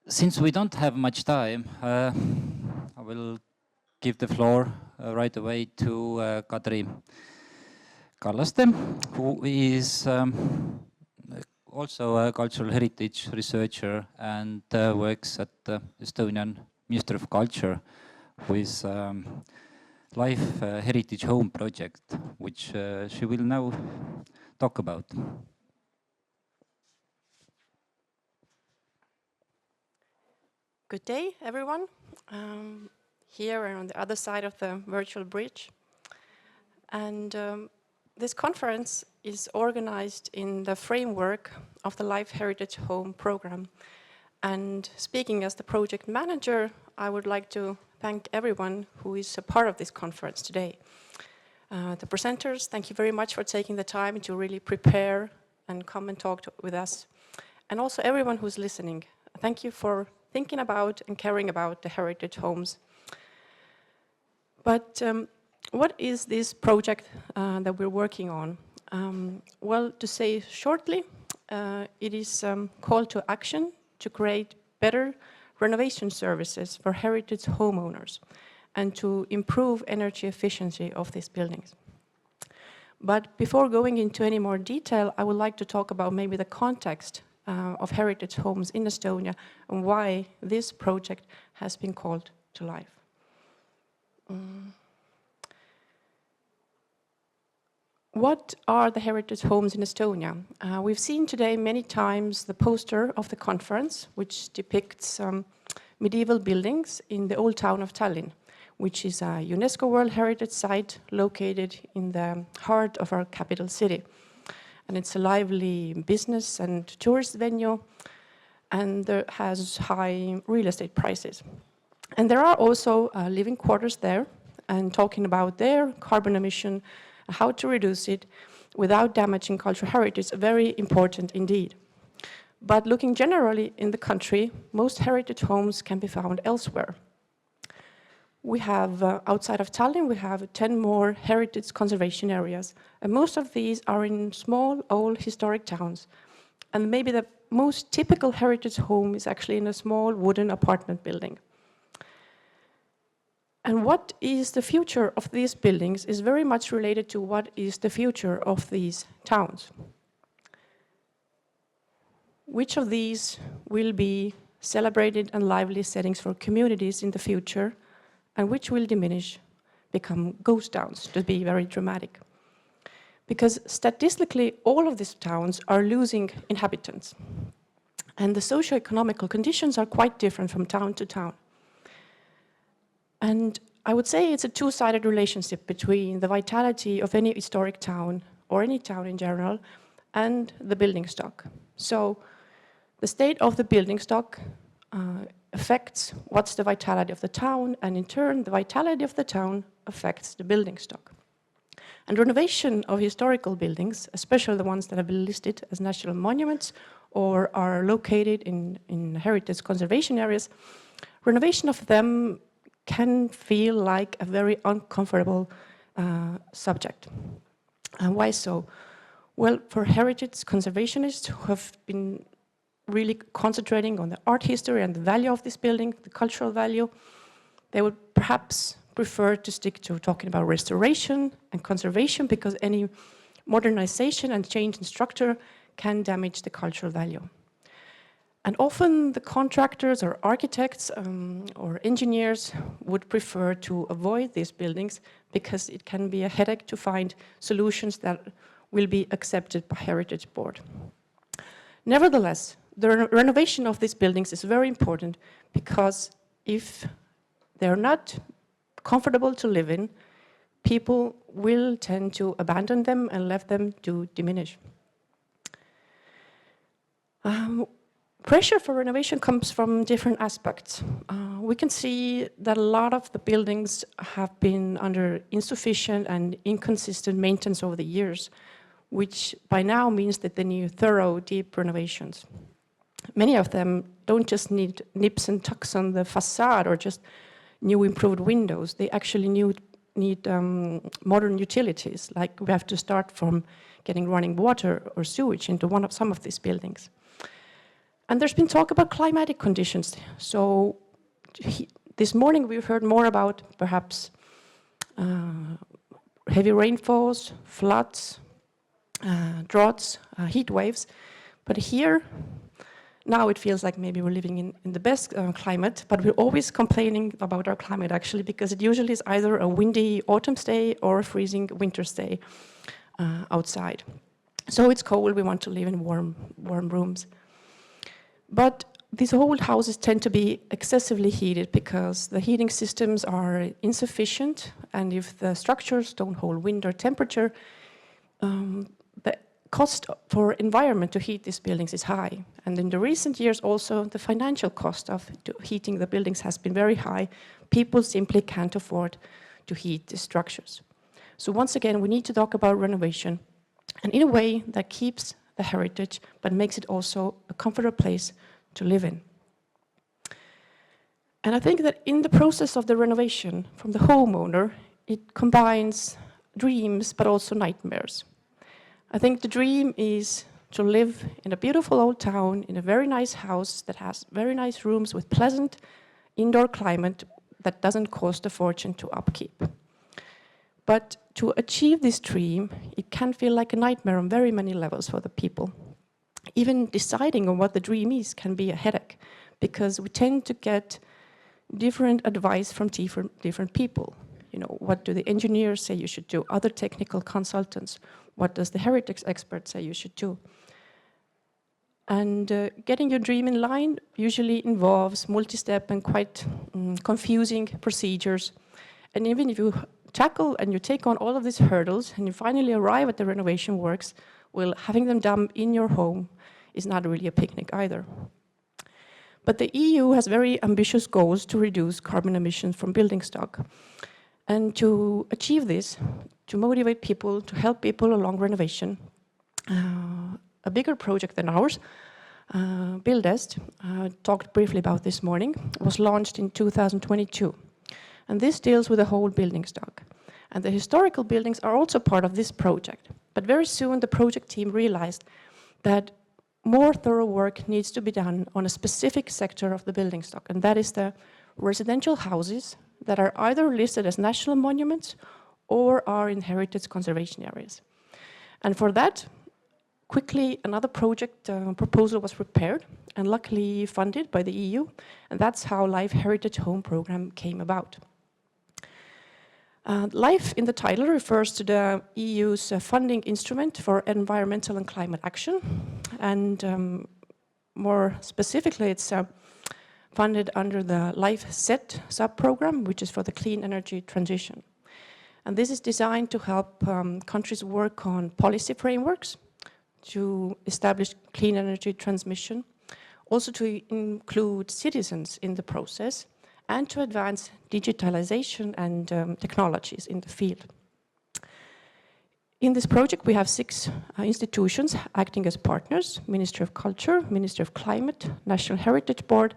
Since we don't have much time, I will give the floor right away to Kadri Kallast, who is also a cultural heritage researcher and works at the Estonian Ministry of Culture with Life Heritage Home project, which she will now talk about. Good day, everyone. Here and on the other side of the virtual bridge. And this conference is organized in the framework of the Life Heritage Home program. And speaking as the project manager, I would like to thank everyone who is a part of this conference today. The presenters, thank you very much for taking the time to really prepare and come and talk with us. And also everyone who's listening, thank you for thinking about and caring about the heritage homes. But what is this project that we're working on? Well, to say shortly, it is call to action to create better renovation services for heritage homeowners and to improve energy efficiency of these buildings. But before going into any more detail, I would like to talk about maybe the context of heritage homes in Estonia and why this project has been called to life. What are the heritage homes in Estonia? We've seen today many times the poster of the conference, which depicts medieval buildings in the old town of Tallinn, which is a UNESCO World Heritage Site located in the heart of our capital city. And it's a lively business and tourist venue, and it has high real estate prices. And there are also living quarters there, and talking about their carbon emission, how to reduce it without damaging cultural heritage is very important indeed. But looking generally in the country, most heritage homes can be found elsewhere. We have, outside of Tallinn, we have 10 more heritage conservation areas. And most of these are in small, old, historic towns. And maybe the most typical heritage home is actually in a small wooden apartment building. And what is the future of these buildings is very much related to what is the future of these towns. Which of these will be celebrated and lively settings for communities in the future, and which will diminish, become ghost towns, to be very dramatic. Because statistically, all of these towns are losing inhabitants. And the socio-economical conditions are quite different from town to town. And I would say it's a two-sided relationship between the vitality of any historic town, or any town in general, and the building stock. So the state of the building stock affects what's the vitality of the town, and in turn, the vitality of the town affects the building stock. And renovation of historical buildings, especially the ones that have been listed as national monuments or are located in heritage conservation areas, renovation of them can feel like a very uncomfortable subject. And why so? Well, for heritage conservationists who have been really concentrating on the art history and the value of this building, the cultural value, they would perhaps prefer to stick to talking about restoration and conservation, because any modernization and change in structure can damage the cultural value. And often the contractors or architects or engineers would prefer to avoid these buildings because it can be a headache to find solutions that will be accepted by Heritage Board. Nevertheless, the renovation of these buildings is very important, because if they're not comfortable to live in, people will tend to abandon them and let them to diminish. Pressure for renovation comes from different aspects. We can see that a lot of the buildings have been under insufficient and inconsistent maintenance over the years, which by now means that they need thorough, deep renovations. Many of them don't just need nips and tucks on the facade or just new improved windows. They actually need modern utilities, like we have to start from getting running water or sewage into some of these buildings. And there's been talk about climatic conditions. So this morning we've heard more about perhaps heavy rainfalls, floods, droughts, heat waves. But here, now it feels like maybe we're living in the best climate, but we're always complaining about our climate actually, because it usually is either a windy autumn day or a freezing winter day outside. So it's cold, we want to live in warm rooms. But these old houses tend to be excessively heated because the heating systems are insufficient, and if the structures don't hold wind or temperature, the cost for environment to heat these buildings is high. And in the recent years also, the financial cost of heating the buildings has been very high. People simply can't afford to heat the structures. So once again, we need to talk about renovation, and in a way that keeps the heritage, but makes it also a comfortable place to live in. And I think that in the process of the renovation from the homeowner, it combines dreams, but also nightmares. I think the dream is to live in a beautiful old town, in a very nice house that has very nice rooms with pleasant indoor climate that doesn't cost a fortune to upkeep. But to achieve this dream, it can feel like a nightmare on very many levels for the people. Even deciding on what the dream is can be a headache, because we tend to get different advice from different people. You know, what do the engineers say you should do? Other technical consultants. What does the heritage expert say you should do? And getting your dream in line usually involves multi-step and quite confusing procedures. And even if you tackle and you take on all of these hurdles and you finally arrive at the renovation works, well, having them done in your home is not really a picnic either. But the EU has very ambitious goals to reduce carbon emissions from building stock. And to achieve this, to motivate people, to help people along renovation, a bigger project than ours, Buildest, talked briefly about this morning, was launched in 2022. And this deals with the whole building stock. And the historical buildings are also part of this project. But very soon the project team realized that more thorough work needs to be done on a specific sector of the building stock, and that is the residential houses that are either listed as national monuments or are in heritage conservation areas. And for that, quickly another project proposal was prepared and luckily funded by the EU, and that's how Life Heritage Home Program came about. Life in the title refers to the EU's funding instrument for environmental and climate action, and more specifically it's funded under the Life Set sub-program, which is for the clean energy transition. And this is designed to help countries work on policy frameworks to establish clean energy transmission, also to include citizens in the process, and to advance digitalization and technologies in the field. In this project, we have 6 institutions acting as partners: Ministry of Culture, Ministry of Climate, National Heritage Board,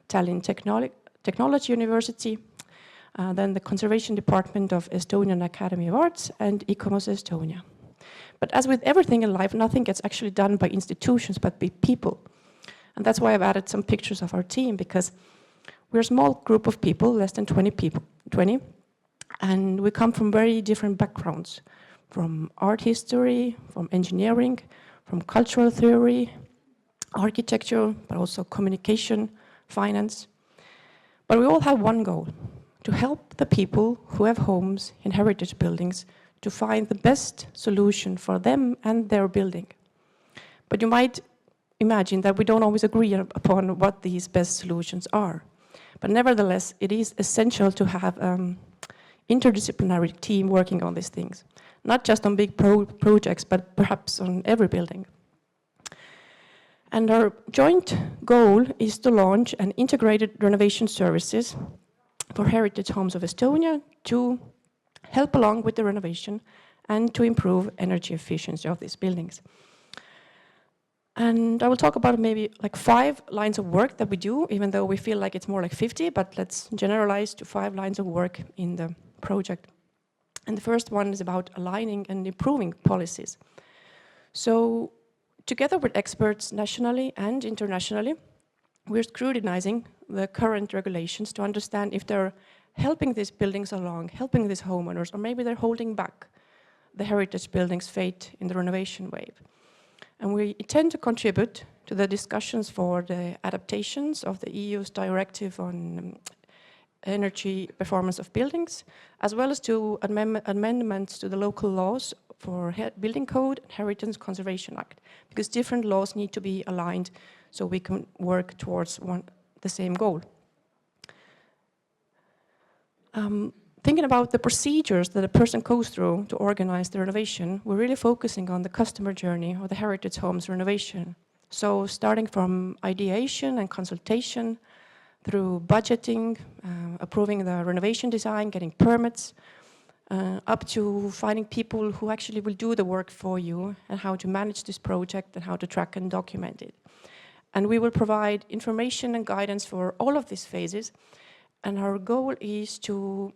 Tallinn Technology University, then the Conservation Department of Estonian Academy of Arts, and ICOMOS Estonia. But as with everything in life, nothing gets actually done by institutions, but by people. And that's why I've added some pictures of our team, because we're a small group of people, less than 20 people, and we come from very different backgrounds, from art history, from engineering, from cultural theory, architecture, but also communication, finance. But we all have one goal: to help the people who have homes in heritage buildings to find the best solution for them and their building. But you might imagine that we don't always agree upon what these best solutions are. But nevertheless, it is essential to have interdisciplinary team working on these things, not just on big projects, but perhaps on every building. And our joint goal is to launch an integrated renovation services for heritage homes of Estonia to help along with the renovation and to improve energy efficiency of these buildings. And I will talk about maybe like 5 lines of work that we do, even though we feel like it's more like 50, but let's generalize to 5 lines of work in the project. And the first one is about aligning and improving policies. So Together with experts nationally and internationally, we're scrutinizing the current regulations to understand if they're helping these buildings along, helping these homeowners, or maybe they're holding back the heritage building's fate in the renovation wave. And we intend to contribute to the discussions for the adaptations of the EU's directive on energy performance of buildings, as well as to amendments to the local laws for Building Code and Heritage Conservation Act, because different laws need to be aligned so we can work towards the same goal. Thinking about the procedures that a person goes through to organize the renovation, we're really focusing on the customer journey of the heritage homes renovation. So starting from ideation and consultation, through budgeting, approving the renovation design, getting permits, up to finding people who actually will do the work for you and how to manage this project and how to track and document it. And we will provide information and guidance for all of these phases. And our goal is to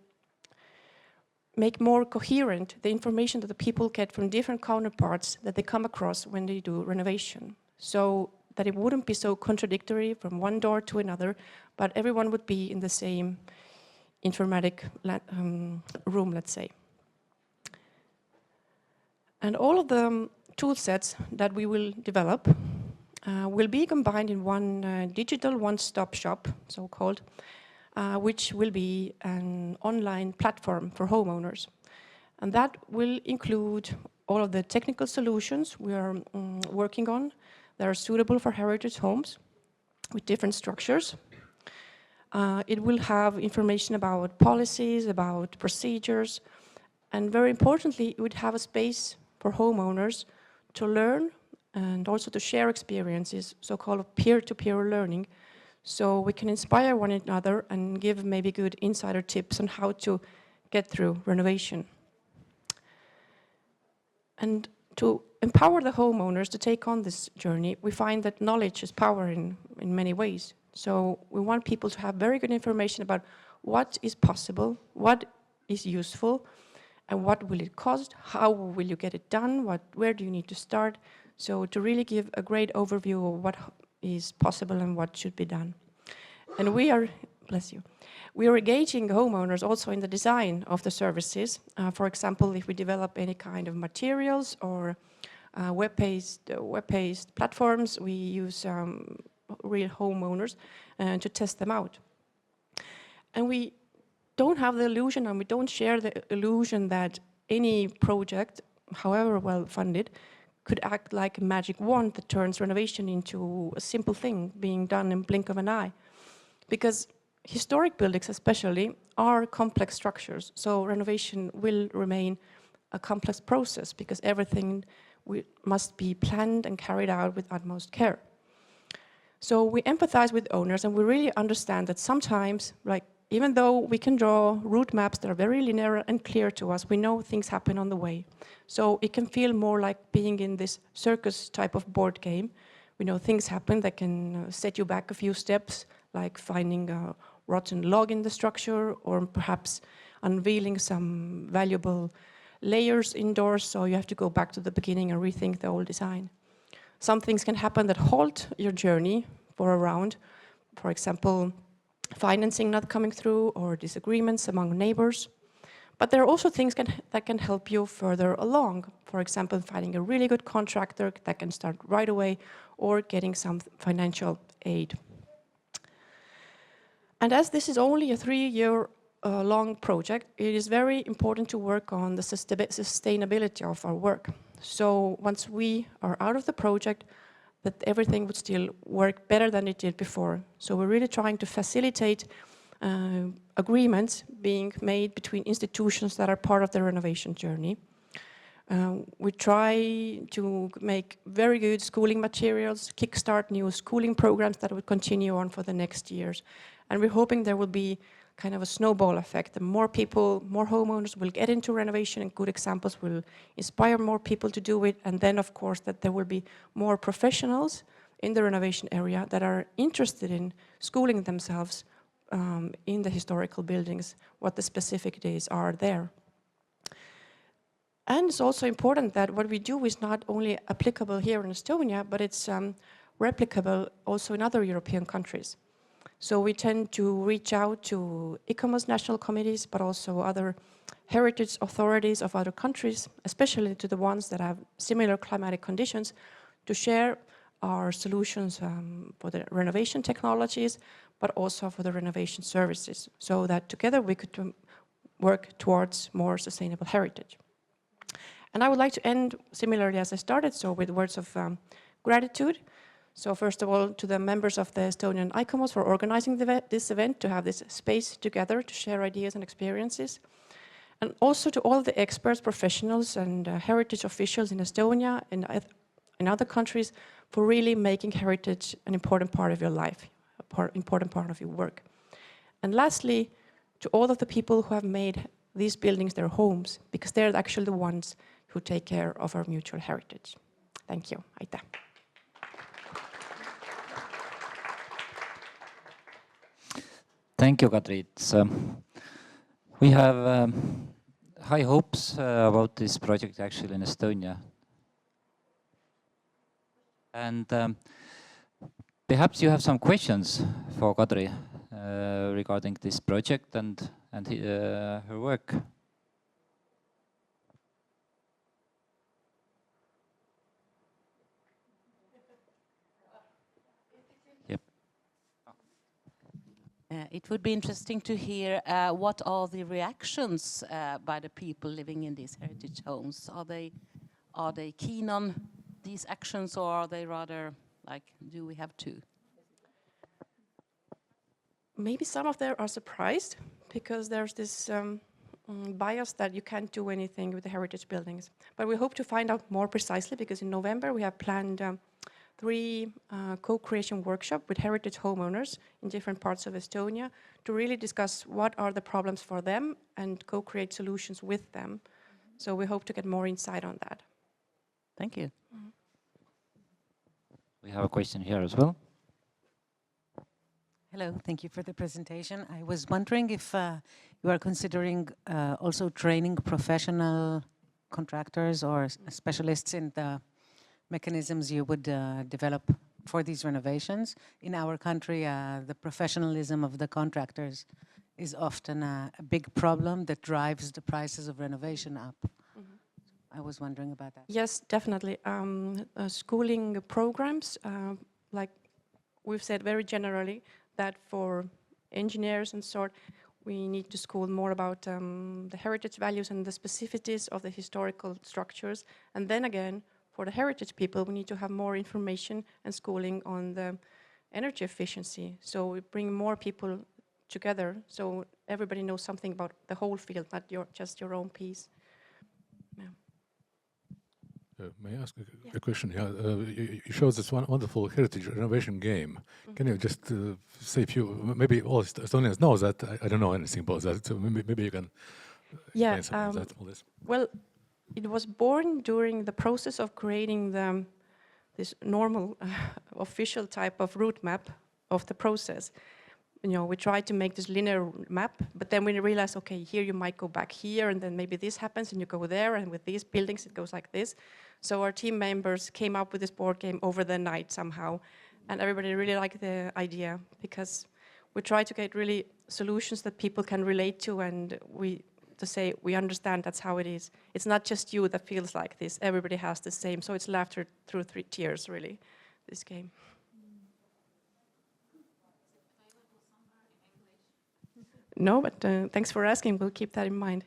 make more coherent the information that the people get from different counterparts that they come across when they do renovation. So that it wouldn't be so contradictory from one door to another, but everyone would be in the same informatic room, let's say. And all of the tool sets that we will develop will be combined in one digital one-stop shop, so-called, which will be an online platform for homeowners. And that will include all of the technical solutions we are working on that are suitable for heritage homes with different structures. It will have information about policies, about procedures, and very importantly, it would have a space for homeowners to learn and also to share experiences, so-called peer-to-peer learning, so we can inspire one another and give maybe good insider tips on how to get through renovation. And to empower the homeowners to take on this journey, we find that knowledge is power in many ways. So we want people to have very good information about what is possible, what is useful, and what will it cost, how will you get it done, where do you need to start. So to really give a great overview of what is possible and what should be done. And we are, bless you, we are engaging homeowners also in the design of the services. For example, if we develop any kind of materials or web-based platforms, we use real homeowners to test them out. And we don't have the illusion, and we don't share the illusion that any project, however well funded, could act like a magic wand that turns renovation into a simple thing being done in the blink of an eye. Because historic buildings especially are complex structures, so renovation will remain a complex process because everything must be planned and carried out with utmost care. So we empathize with owners, and we really understand that sometimes, like, even though we can draw route maps that are very linear and clear to us, we know things happen on the way. So it can feel more like being in this circus type of board game. We know things happen that can set you back a few steps, like finding a rotten log in the structure, or perhaps unveiling some valuable layers indoors, so you have to go back to the beginning and rethink the old design. Some things can happen that halt your journey for a round. For example, financing not coming through or disagreements among neighbors. But there are also things that can help you further along. For example, finding a really good contractor that can start right away, or getting some financial aid. And as this is only a 3-year long project, it is very important to work on the sustainability of our work. So once we are out of the project, that everything would still work better than it did before. So we're really trying to facilitate agreements being made between institutions that are part of the renovation journey. We try to make very good schooling materials, kickstart new schooling programs that would continue on for the next years. And we're hoping there will be kind of a snowball effect. The more people, more homeowners will get into renovation, and good examples will inspire more people to do it. And then, of course, that there will be more professionals in the renovation area that are interested in schooling themselves in the historical buildings, what the specificities are there. And it's also important that what we do is not only applicable here in Estonia, but it's replicable also in other European countries. So we tend to reach out to ICOMOS national committees, but also other heritage authorities of other countries, especially to the ones that have similar climatic conditions, to share our solutions for the renovation technologies, but also for the renovation services, so that together we could work towards more sustainable heritage. And I would like to end similarly as I started, so with words of gratitude. So first of all, to the members of the Estonian ICOMOS for organizing this event, to have this space together to share ideas and experiences. And also to all the experts, professionals and heritage officials in Estonia and in other countries for really making heritage an important part of your life, an important part of your work. And lastly, to all of the people who have made these buildings their homes, because they're actually the ones who take care of our mutual heritage. Thank you. Aitäh. Thank you, Kadri. We have high hopes about this project actually in Estonia. And perhaps you have some questions for Kadri regarding this project and her work. Yep. It would be interesting to hear what are the reactions by the people living in these heritage homes. Are they keen on these actions, or are they rather like, do we have to? Maybe some of them are surprised because there's this bias that you can't do anything with the heritage buildings. But we hope to find out more precisely, because in November we have planned 3 co-creation workshops with heritage homeowners in different parts of Estonia to really discuss what are the problems for them and co-create solutions with them. So we hope to get more insight on that. Thank you. We have a question here as well. Hello, thank you for the presentation. I was wondering if you are considering also training professional contractors or specialists in the mechanisms you would develop for these renovations. In our country, the professionalism of the contractors is often a big problem that drives the prices of renovation up. I was wondering about that. Yes, definitely. Schooling programs, like we've said very generally, that for engineers and sort, we need to school more about the heritage values and the specificities of the historical structures. And then again, for the heritage people, we need to have more information and schooling on the energy efficiency. So we bring more people together, so everybody knows something about the whole field, not just your own piece. May I ask a question? Yeah, you showed this one wonderful heritage renovation game. Can you just say a few, maybe all Estonians know that, I don't know anything about that, so maybe you can explain something about that, all this. Well, it was born during the process of creating this normal official type of route map of the process. You know, we tried to make this linear map, but then we realized, okay, here you might go back here, and then maybe this happens, and you go there, and with these buildings it goes like this. So our team members came up with this board game over the night somehow, and everybody really liked the idea, because we try to get really solutions that people can relate to, and to say, we understand that's how it is. It's not just you that feels like this, everybody has the same, so it's laughter through 3 tears, really, this game. No, but thanks for asking. We'll keep that in mind.